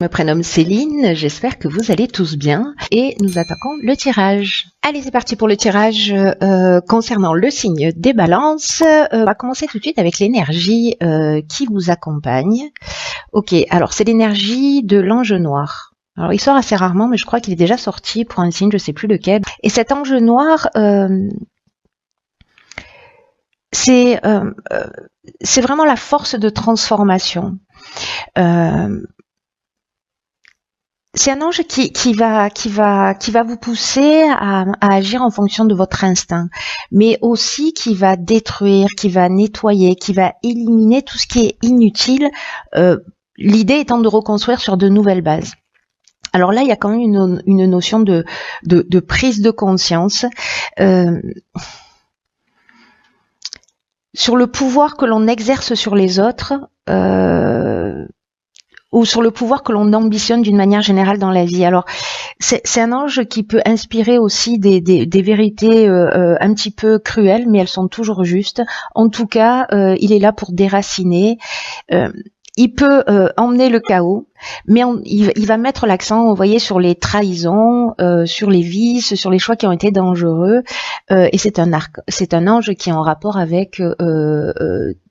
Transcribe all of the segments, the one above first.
Je me prénomme Céline, j'espère que vous allez tous bien et nous attaquons le tirage. Allez, c'est parti pour le tirage concernant le signe des balances. On va commencer tout de suite avec l'énergie qui vous accompagne. Ok, alors c'est l'énergie de l'ange noir. Alors il sort assez rarement, mais je crois qu'il est déjà sorti pour un signe, je sais plus lequel. Et cet ange noir, c'est vraiment la force de transformation. C'est un ange qui va vous pousser à agir en fonction de votre instinct, mais aussi qui va détruire, qui va nettoyer, qui va éliminer tout ce qui est inutile. L'idée étant de reconstruire sur de nouvelles bases. Alors là, il y a quand même une notion de prise de conscience sur le pouvoir que l'on exerce sur les autres. Ou sur le pouvoir que l'on ambitionne d'une manière générale dans la vie. Alors, c'est un ange qui peut inspirer aussi des vérités un petit peu cruelles, mais elles sont toujours justes. En tout cas, il est là pour déraciner. Il peut emmener le chaos, mais il va mettre l'accent, vous voyez, sur les trahisons, sur les vices, sur les choix qui ont été dangereux. Et c'est un ange qui est en rapport avec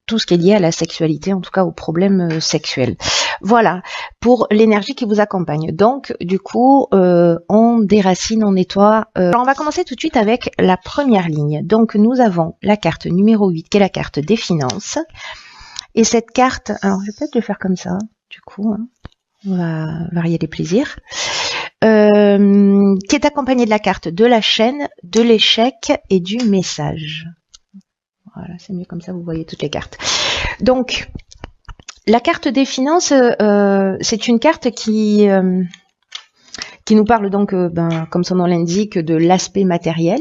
tout ce qui est lié à la sexualité, en tout cas aux problèmes sexuels. Voilà, pour l'énergie qui vous accompagne. Donc, du coup, on déracine, on nettoie. Alors, on va commencer tout de suite avec la première ligne. Donc, nous avons la carte numéro 8, qui est la carte des finances. Et cette carte, alors je vais peut-être le faire comme ça, du coup, hein, on va varier les plaisirs, qui est accompagnée de la carte de la chaîne, de l'échec et du message. Voilà, c'est mieux comme ça, vous voyez toutes les cartes. Donc, la carte des finances, c'est une carte qui nous parle donc, comme son nom l'indique, de l'aspect matériel.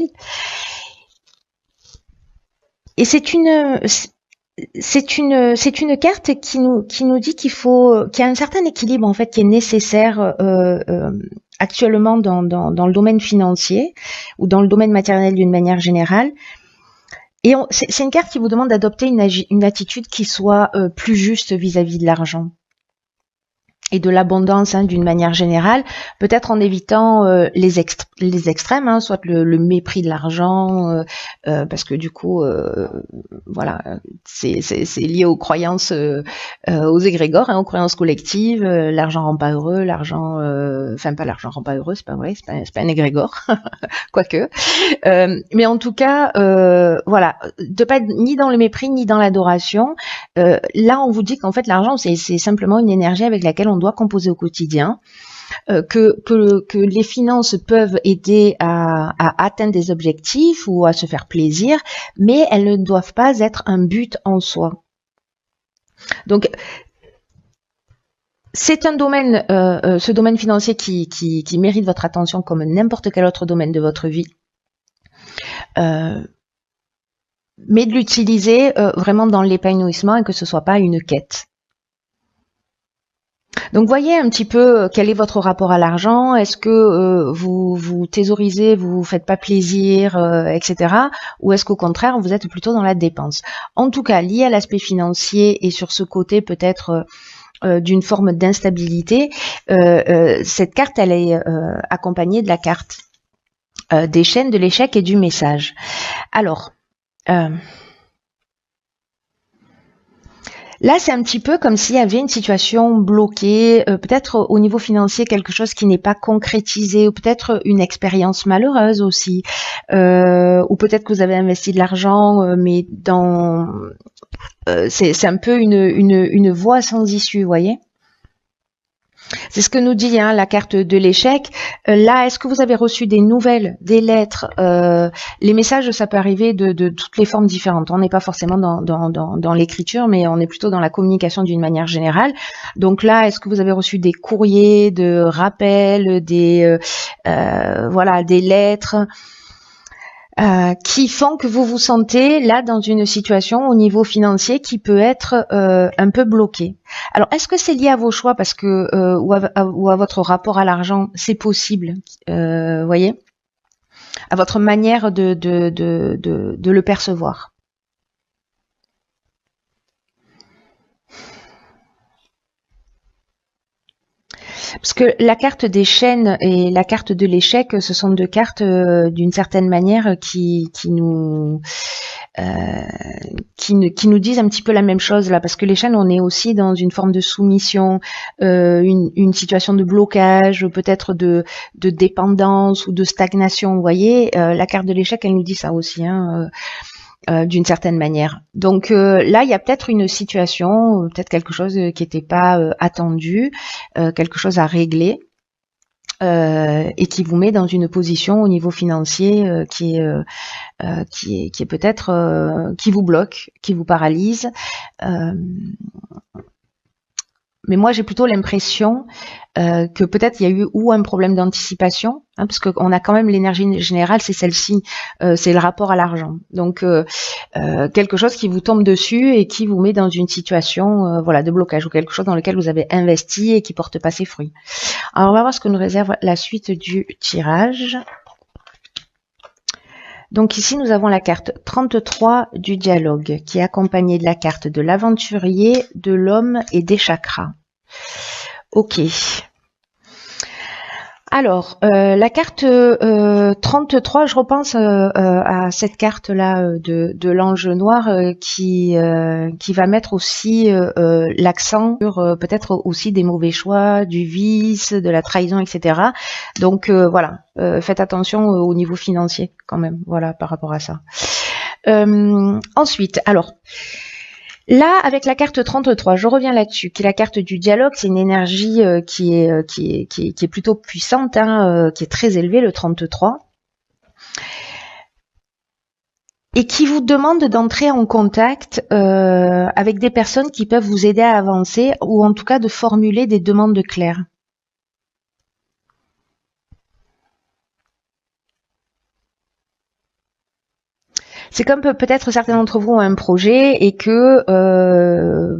Et c'est une carte qui nous dit qu'il y a un certain équilibre en fait qui est nécessaire actuellement dans le domaine financier ou dans le domaine matériel d'une manière générale. Et c'est une carte qui vous demande d'adopter une attitude qui soit plus juste vis-à-vis de l'argent et de l'abondance d'une manière générale, peut-être en évitant les extrêmes, soit le mépris de l'argent, parce que du coup, voilà, c'est lié aux croyances, aux égrégores, aux croyances collectives. L'argent rend pas heureux, pas l'argent rend pas heureux, c'est pas vrai, c'est pas un égrégore, quoique. Mais en tout cas, voilà, de pas être ni dans le mépris ni dans l'adoration. Là, on vous dit qu'en fait, l'argent, c'est simplement une énergie avec laquelle on doit composer au quotidien, que les finances peuvent aider à atteindre des objectifs ou à se faire plaisir, mais elles ne doivent pas être un but en soi. Donc, c'est un domaine, ce domaine financier qui mérite votre attention comme n'importe quel autre domaine de votre vie. Mais de l'utiliser vraiment dans l'épanouissement et que ce soit pas une quête. Donc voyez un petit peu quel est votre rapport à l'argent. Est-ce que vous thésaurisez, vous faites pas plaisir, etc. Ou est-ce qu'au contraire vous êtes plutôt dans la dépense? En tout cas, lié à l'aspect financier et sur ce côté peut-être d'une forme d'instabilité, cette carte elle est accompagnée de la carte des chaînes, de l'échec et du message. Alors là, c'est un petit peu comme s'il y avait une situation bloquée, peut-être au niveau financier quelque chose qui n'est pas concrétisé, ou peut-être une expérience malheureuse aussi, ou peut-être que vous avez investi de l'argent, mais c'est un peu une voie sans issue, vous voyez. C'est ce que nous dit la carte de l'échec. Là, est-ce que vous avez reçu des nouvelles, des lettres? Les messages, ça peut arriver de toutes les formes différentes. On n'est pas forcément dans l'écriture, mais on est plutôt dans la communication d'une manière générale. Donc là, est-ce que vous avez reçu des courriers, de rappels, des lettres qui font que vous vous sentez là dans une situation au niveau financier qui peut être un peu bloquée. Alors, est-ce que c'est lié à vos choix parce que ou à votre rapport à l'argent? C'est possible, voyez, à votre manière de le percevoir. Parce que la carte des chaînes et la carte de l'échec, ce sont deux cartes d'une certaine manière euh, qui nous disent un petit peu la même chose là. Parce que les chaînes, on est aussi dans une forme de soumission, une situation de blocage, peut-être de dépendance ou de stagnation. Vous voyez, la carte de l'échec, elle nous dit ça aussi, hein. D'une certaine manière. Donc là, il y a peut-être une situation, peut-être quelque chose qui n'était pas attendu, quelque chose à régler, et qui vous met dans une position au niveau financier qui est peut-être qui vous bloque, qui vous paralyse. Mais moi, j'ai plutôt l'impression que peut-être il y a eu ou un problème d'anticipation, hein, parce qu'on a quand même l'énergie générale, c'est celle-ci, c'est le rapport à l'argent. Donc quelque chose qui vous tombe dessus et qui vous met dans une situation voilà, de blocage ou quelque chose dans lequel vous avez investi et qui porte pas ses fruits. Alors on va voir ce que nous réserve la suite du tirage. Donc ici, nous avons la carte 33 du dialogue, qui est accompagnée de la carte de l'aventurier, de l'homme et des chakras. Ok. Alors, la carte 33, je repense à cette carte-là de l'ange noir qui va mettre aussi l'accent sur peut-être aussi des mauvais choix, du vice, de la trahison, etc. Donc voilà, faites attention au niveau financier quand même, voilà, par rapport à ça. Ensuite, alors... Là, avec la carte 33, je reviens là-dessus, qui est la carte du dialogue, c'est une énergie qui est plutôt puissante, hein, qui est très élevée, le 33, et qui vous demande d'entrer en contact avec des personnes qui peuvent vous aider à avancer, ou en tout cas de formuler des demandes claires. C'est comme peut-être certains d'entre vous ont un projet et que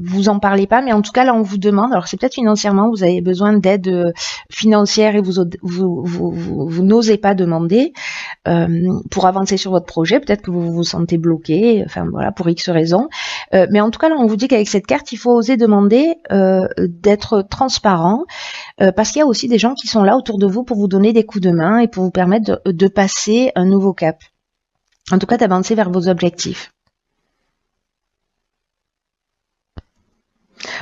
vous en parlez pas, mais en tout cas là on vous demande. Alors c'est peut-être financièrement, vous avez besoin d'aide financière et vous n'osez pas demander pour avancer sur votre projet. Peut-être que vous vous sentez bloqué, enfin voilà, pour X raisons. Mais en tout cas là on vous dit qu'avec cette carte il faut oser demander d'être transparent. Parce qu'il y a aussi des gens qui sont là autour de vous pour vous donner des coups de main et pour vous permettre de passer un nouveau cap. En tout cas, d'avancer vers vos objectifs.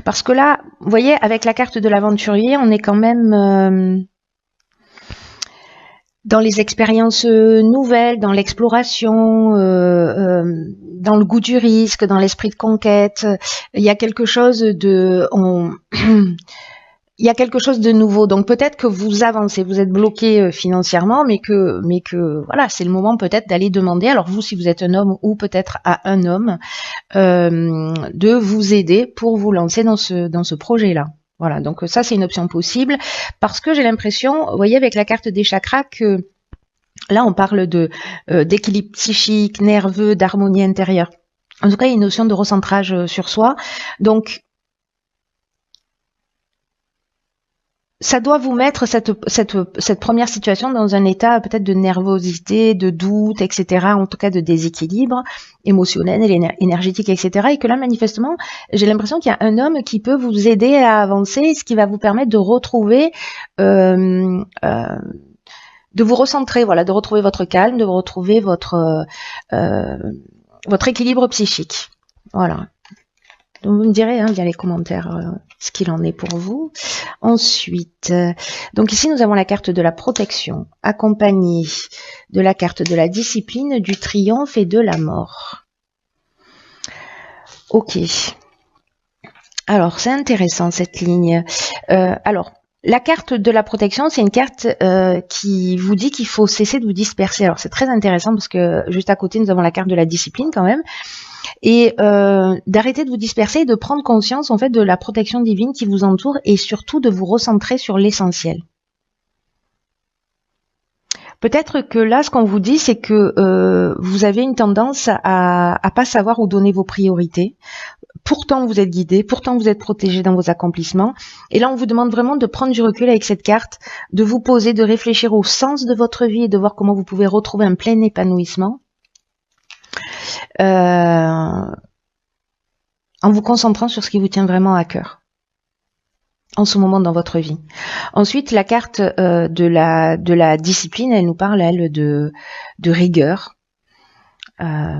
Parce que là, vous voyez, avec la carte de l'aventurier, on est quand même dans les expériences nouvelles, dans l'exploration, dans le goût du risque, dans l'esprit de conquête. Il y a quelque chose de... il y a quelque chose de nouveau. Donc peut-être que vous avancez, vous êtes bloqué financièrement, mais que voilà, c'est le moment peut-être d'aller demander. Alors vous, si vous êtes un homme ou peut-être à un homme, de vous aider pour vous lancer dans ce projet-là. Voilà. Donc ça, c'est une option possible parce que j'ai l'impression, vous voyez, avec la carte des chakras que là, on parle d'équilibre psychique, nerveux, d'harmonie intérieure. En tout cas, il y a une notion de recentrage sur soi. Donc ça doit vous mettre cette première situation dans un état peut-être de nervosité, de doute, etc., en tout cas de déséquilibre émotionnel, énergétique, etc. Et que là, manifestement, j'ai l'impression qu'il y a un homme qui peut vous aider à avancer, ce qui va vous permettre de retrouver, de vous recentrer, voilà, de retrouver votre calme, de retrouver votre équilibre psychique. Voilà. Donc vous me direz via les commentaires ce qu'il en est pour vous. Ensuite, donc ici nous avons la carte de la protection, accompagnée de la carte de la discipline, du triomphe et de la mort. Ok. Alors c'est intéressant cette ligne. Alors la carte de la protection, c'est une carte qui vous dit qu'il faut cesser de vous disperser. Alors c'est très intéressant parce que juste à côté nous avons la carte de la discipline quand même. Et d'arrêter de vous disperser et de prendre conscience en fait de la protection divine qui vous entoure et surtout de vous recentrer sur l'essentiel. Peut-être que là, ce qu'on vous dit, c'est que vous avez une tendance à pas savoir où donner vos priorités. Pourtant, vous êtes guidé, pourtant vous êtes protégé dans vos accomplissements. Et là, on vous demande vraiment de prendre du recul avec cette carte, de vous poser, de réfléchir au sens de votre vie et de voir comment vous pouvez retrouver un plein épanouissement. En vous concentrant sur ce qui vous tient vraiment à cœur. en ce moment dans votre vie. Ensuite, la carte de la discipline, elle nous parle, elle, de rigueur, de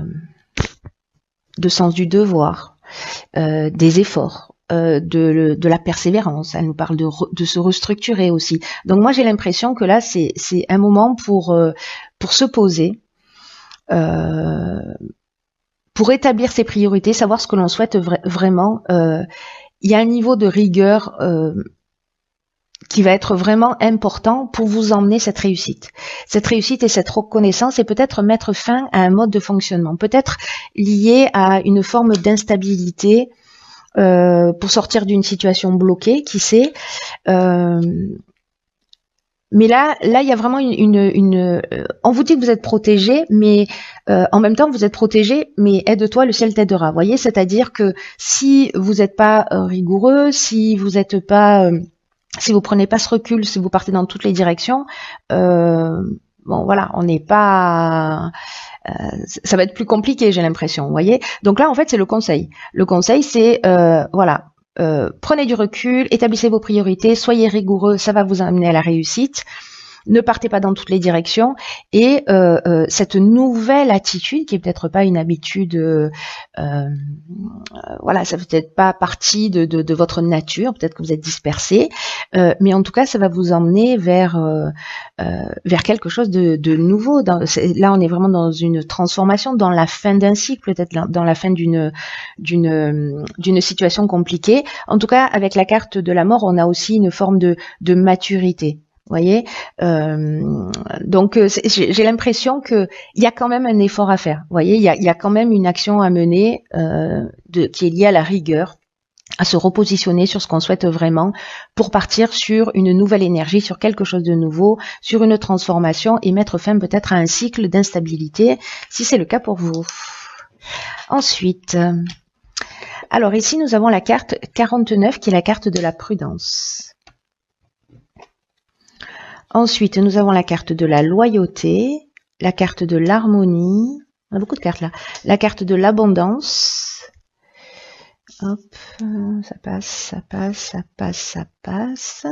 sens du devoir, des efforts, de la persévérance. Elle nous parle de se restructurer aussi. Donc moi, j'ai l'impression que là, c'est un moment pour se poser, pour établir ses priorités, savoir ce que l'on souhaite vraiment. Il y a un niveau de rigueur qui va être vraiment important pour vous emmener cette réussite. Cette réussite et cette reconnaissance, et peut-être mettre fin à un mode de fonctionnement, peut-être lié à une forme d'instabilité pour sortir d'une situation bloquée, qui sait. Mais là, il y a vraiment on vous dit que vous êtes protégé, mais en même temps, vous êtes protégé, mais aide-toi, le ciel t'aidera. Voyez, c'est-à-dire que si vous n'êtes pas rigoureux, si vous n'êtes pas, si vous prenez pas ce recul, si vous partez dans toutes les directions, bon, voilà, on n'est pas, ça va être plus compliqué, j'ai l'impression. Vous voyez. Donc là, en fait, c'est le conseil. Le conseil, c'est voilà. Prenez du recul, établissez vos priorités, soyez rigoureux, ça va vous amener à la réussite. Ne partez pas dans toutes les directions, et cette nouvelle attitude, qui est peut-être pas une habitude, voilà, ça peut-être pas partie de votre nature, peut-être que vous êtes dispersé, mais en tout cas, ça va vous emmener vers quelque chose de nouveau. Là, on est vraiment dans une transformation, dans la fin d'un cycle, peut-être dans la fin d'une situation compliquée. En tout cas, avec la carte de la mort, on a aussi une forme de maturité. Vous voyez, donc j'ai l'impression que il y a quand même un effort à faire. Vous voyez, il y a quand même une action à mener qui est liée à la rigueur, à se repositionner sur ce qu'on souhaite vraiment pour partir sur une nouvelle énergie, sur quelque chose de nouveau, sur une transformation, et mettre fin peut-être à un cycle d'instabilité, si c'est le cas pour vous. Ensuite, alors ici nous avons la carte 49 qui est la carte de la prudence. Ensuite, nous avons la carte de la loyauté, la carte de l'harmonie, on a beaucoup de cartes là, la carte de l'abondance. Hop, ça passe, ça passe, ça passe, ça passe.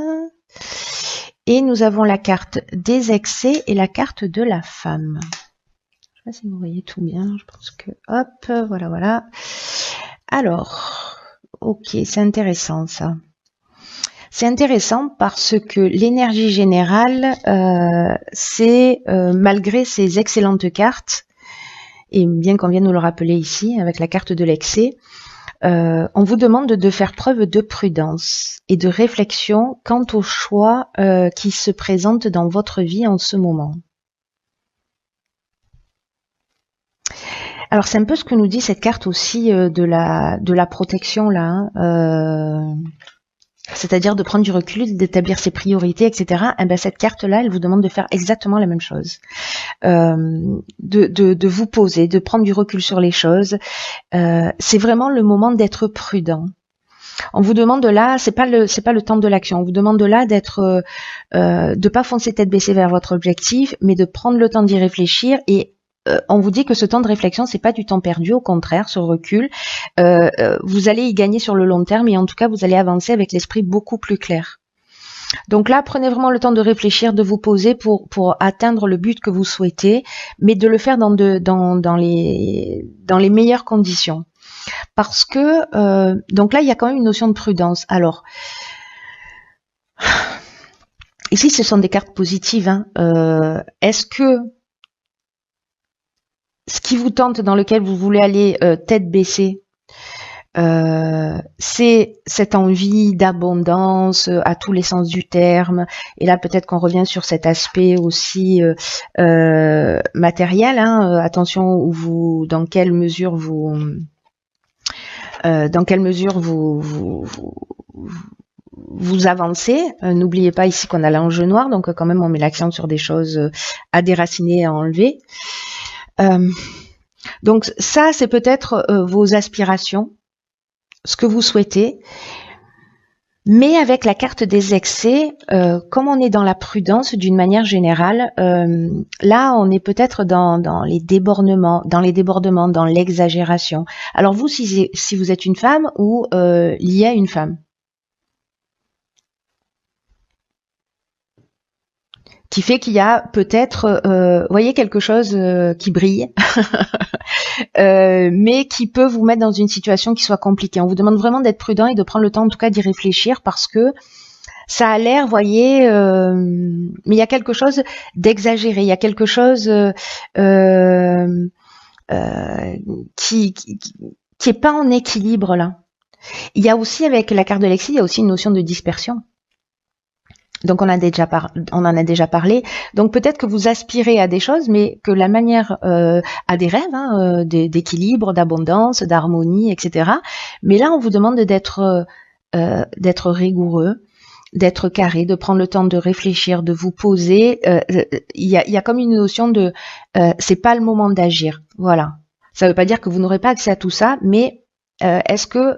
Et nous avons la carte des excès et la carte de la femme. Je ne sais pas si vous voyez tout bien, je pense que, hop, voilà, voilà. Alors, ok, c'est intéressant ça. C'est intéressant parce que l'énergie générale, c'est, malgré ces excellentes cartes, et bien qu'on vienne nous le rappeler ici avec la carte de l'excès, on vous demande de faire preuve de prudence et de réflexion quant aux choix qui se présentent dans votre vie en ce moment. Alors c'est un peu ce que nous dit cette carte aussi de la protection là. C'est-à-dire de prendre du recul, d'établir ses priorités, etc. Et ben cette carte-là, elle vous demande de faire exactement la même chose, de vous poser, de prendre du recul sur les choses. C'est vraiment le moment d'être prudent. On vous demande là, c'est pas le temps de l'action. On vous demande là d'être, de pas foncer tête baissée vers votre objectif, mais de prendre le temps d'y réfléchir. Et on vous dit que ce temps de réflexion, c'est pas du temps perdu, au contraire, ce recul, vous allez y gagner sur le long terme, et en tout cas, vous allez avancer avec l'esprit beaucoup plus clair. Donc là, prenez vraiment le temps de réfléchir, de vous poser pour atteindre le but que vous souhaitez, mais de le faire dans les meilleures conditions. Parce que, donc là, il y a quand même une notion de prudence. Alors, ici, ce sont des cartes positives, hein. Est-ce que ce qui vous tente, dans lequel vous voulez aller tête baissée, c'est cette envie d'abondance à tous les sens du terme, et là peut-être qu'on revient sur cet aspect aussi matériel, hein, attention dans quelle mesure vous avancez. N'oubliez pas ici qu'on a l'ange noir, donc quand même on met l'accent sur des choses à déraciner, à enlever. Donc ça, c'est peut-être vos aspirations, ce que vous souhaitez. Mais avec la carte des excès, comme on est dans la prudence d'une manière générale, là on est peut-être dans les débordements, dans l'exagération. Alors vous, si vous êtes une femme ou liée à une femme, qui fait qu'il y a peut-être, voyez, quelque chose qui brille, mais qui peut vous mettre dans une situation qui soit compliquée. On vous demande vraiment d'être prudent et de prendre le temps, en tout cas, d'y réfléchir, parce que ça a l'air, voyez, mais il y a quelque chose d'exagéré, il y a quelque chose qui est pas en équilibre là. Il y a aussi, avec la carte de l'exil, il y a aussi une notion de dispersion. Donc on en a déjà parlé. Donc peut-être que vous aspirez à des choses, mais que la manière à des rêves, d'équilibre, d'abondance, d'harmonie, etc. Mais là, on vous demande d'être rigoureux, d'être carré, de prendre le temps de réfléchir, de vous poser. Il y a comme une notion de c'est pas le moment d'agir. Voilà. Ça ne veut pas dire que vous n'aurez pas accès à tout ça, mais est-ce que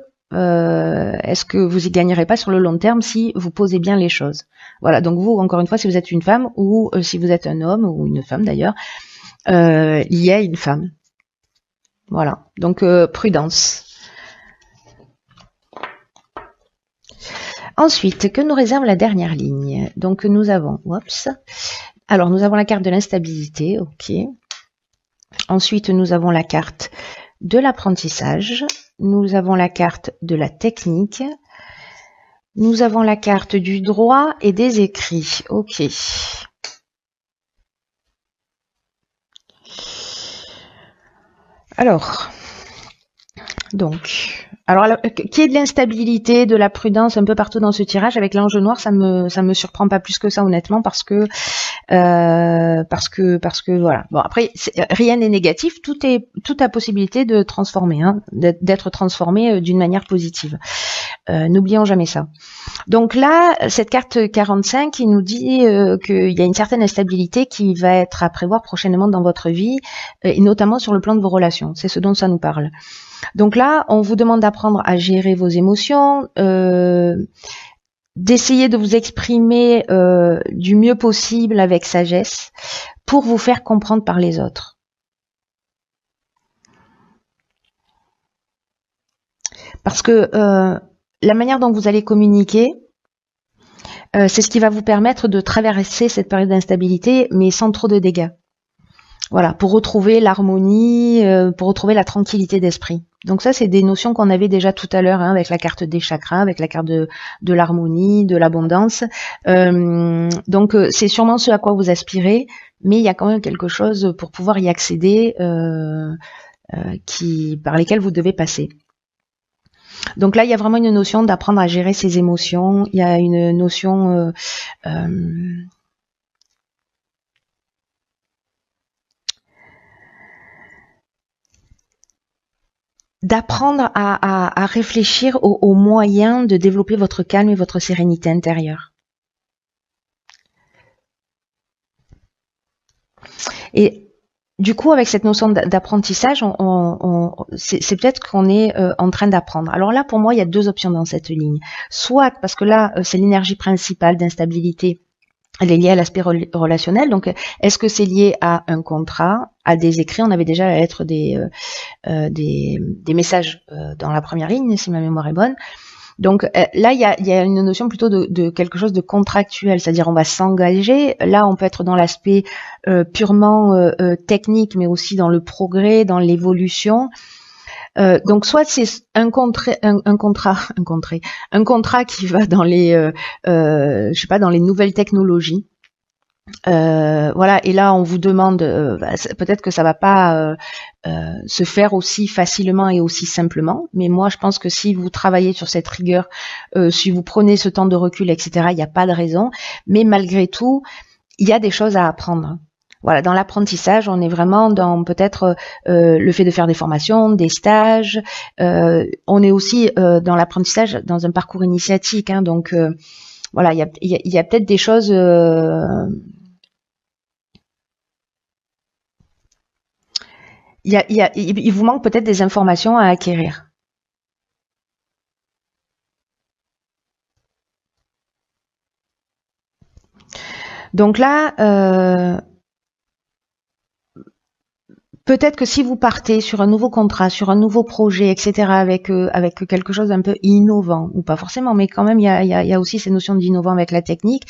vous y gagnerez pas sur le long terme si vous posez bien les choses? Voilà. Donc vous, encore une fois, si vous êtes une femme ou si vous êtes un homme ou une femme d'ailleurs, lié à une femme. Voilà. Donc prudence. Ensuite, que nous réserve la dernière ligne? Donc nous avons, alors nous avons la carte de l'instabilité, ok. Ensuite, nous avons la carte de l'apprentissage. Nous avons la carte de la technique. Nous avons la carte du droit et des écrits. Ok. Alors, qui est de l'instabilité, de la prudence un peu partout dans ce tirage. Avec l'ange noir, ça me surprend pas plus que ça, honnêtement, parce que voilà. Bon, après, rien n'est négatif, tout a possibilité de transformer, d'être transformé d'une manière positive. N'oublions jamais ça. Donc là, cette carte 45, il nous dit qu'il y a une certaine instabilité qui va être à prévoir prochainement dans votre vie, et notamment sur le plan de vos relations. C'est ce dont ça nous parle. Donc là, on vous demande d'apprendre à gérer vos émotions, d'essayer de vous exprimer du mieux possible avec sagesse pour vous faire comprendre par les autres. Parce que la manière dont vous allez communiquer, c'est ce qui va vous permettre de traverser cette période d'instabilité, mais sans trop de dégâts. Voilà, pour retrouver l'harmonie, pour retrouver la tranquillité d'esprit. Donc ça, c'est des notions qu'on avait déjà tout à l'heure, avec la carte des chakras, avec la carte de l'harmonie, de l'abondance. Donc c'est sûrement ce à quoi vous aspirez, mais il y a quand même quelque chose pour pouvoir y accéder par lesquels vous devez passer. Donc là, il y a vraiment une notion d'apprendre à gérer ses émotions. Il y a une notion d'apprendre à réfléchir aux moyens de développer votre calme et votre sérénité intérieure. Et du coup, avec cette notion d'apprentissage, c'est peut-être qu'on est en train d'apprendre. Alors là, pour moi, il y a deux options dans cette ligne. Soit, parce que là, c'est l'énergie principale d'instabilité, elle est liée à l'aspect relationnel. Donc, est-ce que c'est lié à un contrat, à des écrits? On avait déjà la lettre des messages dans la première ligne, si ma mémoire est bonne. Donc là, il y a une notion plutôt de quelque chose de contractuel, c'est-à-dire on va s'engager. Là, on peut être dans l'aspect purement technique, mais aussi dans le progrès, dans l'évolution. Donc soit c'est un contrat qui va dans les je sais pas, dans les nouvelles technologies. Voilà, et là on vous demande, peut-être que ça va pas se faire aussi facilement et aussi simplement, mais moi je pense que si vous travaillez sur cette rigueur, si vous prenez ce temps de recul, etc., il n'y a pas de raison, mais malgré tout, il y a des choses à apprendre. Voilà, dans l'apprentissage, on est vraiment dans peut-être le fait de faire des formations, des stages, on est aussi dans l'apprentissage dans un parcours initiatique, donc voilà, il y a peut-être des choses... il vous manque peut-être des informations à acquérir. Donc là, peut-être que si vous partez sur un nouveau contrat, sur un nouveau projet, etc., avec quelque chose d'un peu innovant, ou pas forcément, mais quand même, il y a aussi ces notions d'innovant avec la technique,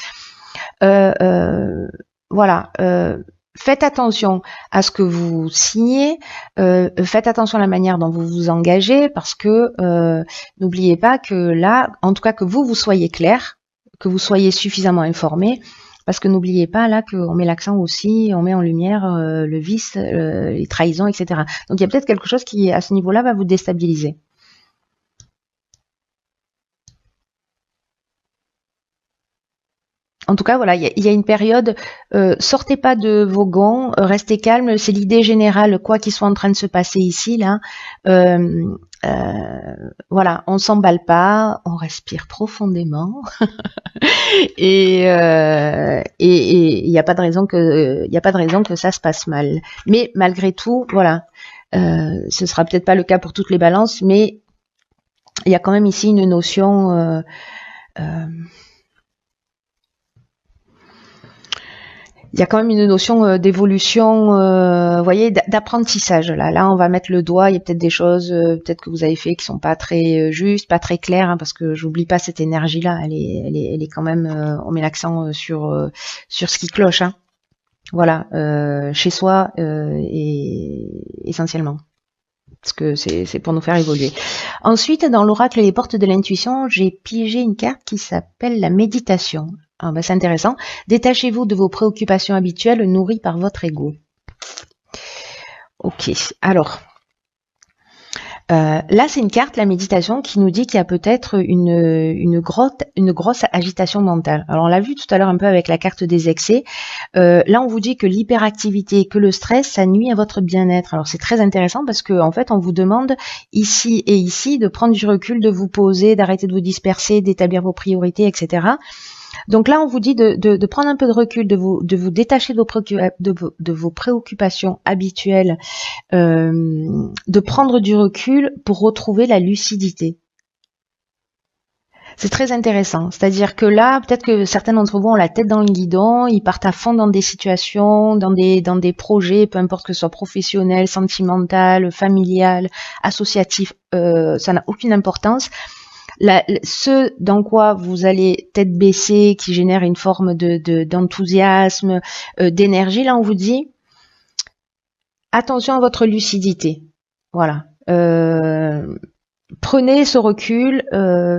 voilà, faites attention à ce que vous signez, faites attention à la manière dont vous vous engagez, parce que n'oubliez pas que là, en tout cas que vous soyez clair, que vous soyez suffisamment informé, parce que n'oubliez pas là qu'on met l'accent aussi, on met en lumière le vice, les trahisons, etc. Donc il y a peut-être quelque chose qui, à ce niveau-là, va vous déstabiliser. En tout cas, voilà, il y a une période, sortez pas de vos gonds, restez calme, c'est l'idée générale, quoi qu'il soit en train de se passer ici, là. Euh, voilà, on s'emballe pas, on respire profondément, et il n'y a pas de raison que ça se passe mal. Mais malgré tout, voilà, ce sera peut-être pas le cas pour toutes les balances, mais il y a quand même ici une notion il y a quand même une notion d'évolution, vous voyez, d'apprentissage. Là, on va mettre le doigt. Il y a peut-être des choses, peut-être que vous avez fait qui sont pas très justes, pas très claires, hein, parce que j'oublie pas cette énergie-là. Elle est quand même. On met l'accent sur ce qui cloche. Hein. Voilà, chez soi et essentiellement. Parce que c'est pour nous faire évoluer. Ensuite, dans l'oracle et les portes de l'intuition, j'ai pigé une carte qui s'appelle la méditation. Ah ben c'est intéressant. Détachez-vous de vos préoccupations habituelles nourries par votre ego. Ok, alors, là c'est une carte, la méditation, qui nous dit qu'il y a peut-être une grosse agitation mentale. Alors on l'a vu tout à l'heure un peu avec la carte des excès. Là on vous dit que l'hyperactivité, que le stress, ça nuit à votre bien-être. Alors c'est très intéressant parce que en fait on vous demande ici et ici de prendre du recul, de vous poser, d'arrêter de vous disperser, d'établir vos priorités, etc. Donc là, on vous dit de prendre un peu de recul, de vous détacher de vos préoccupations habituelles, de prendre du recul pour retrouver la lucidité. C'est très intéressant. C'est-à-dire que là, peut-être que certains d'entre vous ont la tête dans le guidon, ils partent à fond dans des situations, dans des projets, peu importe que ce soit professionnel, sentimental, familial, associatif, ça n'a aucune importance. Ce dans quoi vous allez tête baissée, qui génère une forme d'enthousiasme, d'énergie, là on vous dit attention à votre lucidité. Voilà. Prenez ce recul.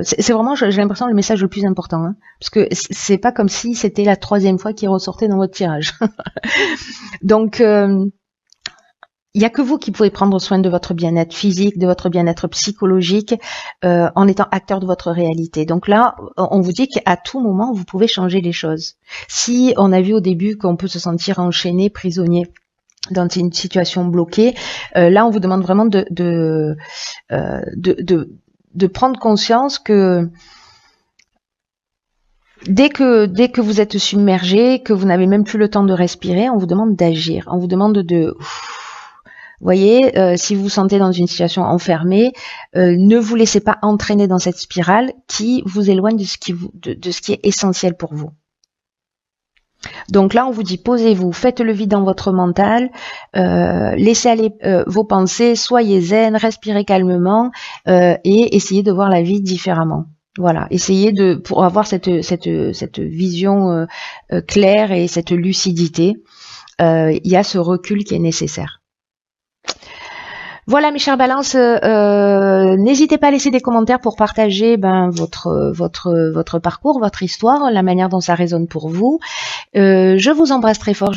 C'est vraiment, j'ai l'impression, le message le plus important, hein, parce que c'est pas comme si c'était la 3e fois qu'il ressortait dans votre tirage. Donc il n'y a que vous qui pouvez prendre soin de votre bien-être physique, de votre bien-être psychologique, en étant acteur de votre réalité. Donc là, on vous dit qu'à tout moment, vous pouvez changer les choses. Si on a vu au début qu'on peut se sentir enchaîné, prisonnier dans une situation bloquée, là, on vous demande vraiment de prendre conscience que dès que vous êtes submergé, que vous n'avez même plus le temps de respirer, on vous demande d'agir. On vous demande de... Vous voyez, si vous vous sentez dans une situation enfermée, ne vous laissez pas entraîner dans cette spirale qui vous éloigne de ce qui est essentiel pour vous. Donc là, on vous dit, posez-vous, faites le vide dans votre mental, laissez aller vos pensées, soyez zen, respirez calmement et essayez de voir la vie différemment. Voilà, essayez pour avoir cette vision claire et cette lucidité, il y a ce recul qui est nécessaire. Voilà mes chères balances, n'hésitez pas à laisser des commentaires pour partager votre parcours, votre histoire, la manière dont ça résonne pour vous. Je vous embrasse très fort.